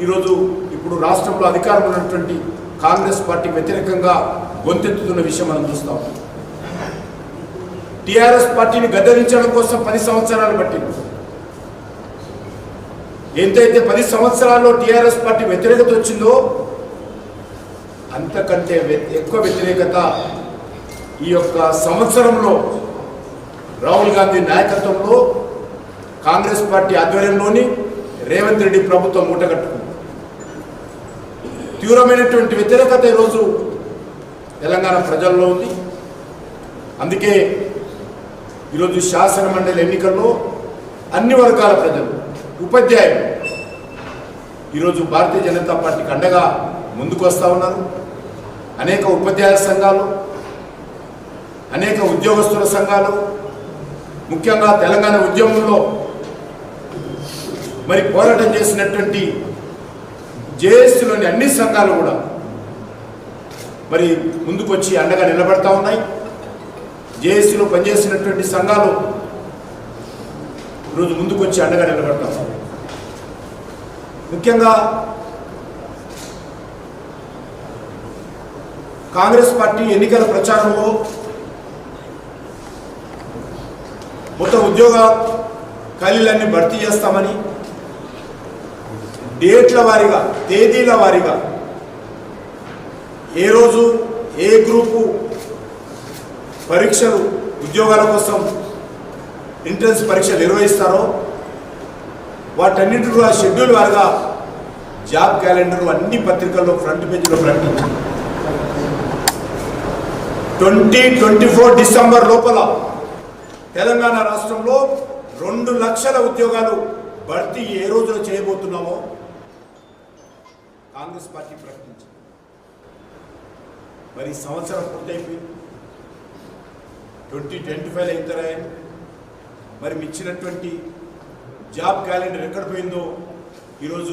ఈరోజు ఇప్పుడు రాష్ట్రంలో అధికారం ఉన్నటువంటి కాంగ్రెస్ పార్టీకి వ్యతిరేకంగా గొంతెత్తుతున్న విషయం మనం చూస్తాం. టీఆర్ఎస్ పార్టీని గద్దెదించడం కోసం 10 సంవత్సరాలు పట్టింది. ఎంతైతే 10 సంవత్సరాల్లో టీఆర్ఎస్ పార్టీ వ్యతిరేకత వచ్చిందో అంతకంటే ఎక్కువ వ్యతిరేకత ఈ యొక్క సంవత్సరంలో రాహుల్ గాంధీ నాయకత్వంలో కాంగ్రెస్ పార్టీ ఆధ్వర్యంలోని రేవంత్ రెడ్డి ప్రభుత్వం మూటగట్టుకుంది. తీవ్రమైనటువంటి వ్యతిరేకత ఈరోజు తెలంగాణ ప్రజల్లో ఉంది. అందుకే ఈరోజు శాసన మండలి ఎన్నికల్లో అన్ని వర్గాల ప్రజలు, ఉపాధ్యాయులు ఈరోజు భారతీయ జనతా పార్టీకి అండగా ముందుకు వస్తూ ఉన్నారు. అనేక ఉపాధ్యాయ సంఘాలు, అనేక ఉద్యోగస్తుల సంఘాలు, ముఖ్యంగా తెలంగాణ ఉద్యమంలో మరి పోరాటం చేసినటువంటి జేఏసీలోని అన్ని సంఘాలు కూడా మరి ముందుకు వచ్చి అండగా నిలబడతా ఉన్నాయి. జేఏసీలో పనిచేసినటువంటి సంఘాలు ఈరోజు ముందుకు వచ్చి అండగా నిలబడతా ఉన్నాయి. ముఖ్యంగా కాంగ్రెస్ పార్టీ ఎన్నికల ప్రచారంలో మొత్తం ఉద్యోగ ఖాళీలన్నీ భర్తీ చేస్తామని డేట్ల వారీగా, తేదీల వారీగా ఏ రోజు ఏ గ్రూపు పరీక్షలు ఉద్యోగాల కోసం ఎంట్రన్స్ పరీక్షలు నిర్వహిస్తారో వాటన్నిటి కూడా షెడ్యూల్ వారిగా జాబ్ క్యాలెండర్ అన్ని పత్రికల్లో ఫ్రంట్ పేజీలో ప్రకటించారు. 2024 డిసెంబర్ లోపల తెలంగాణ రాష్ట్రంలో 2 లక్షల ఉద్యోగాలు భర్తీ ఏ రోజున చేయబోతున్నామో కాంగ్రెస్ పార్టీ ప్రకటించింది. మరి సంవత్సరం పూర్తయిపోయింది, 2025 అయితరాయని మరి ఇచ్చినటువంటి జాబ్ క్యాలెండర్ ఎక్కడ పోయిందో ఈరోజు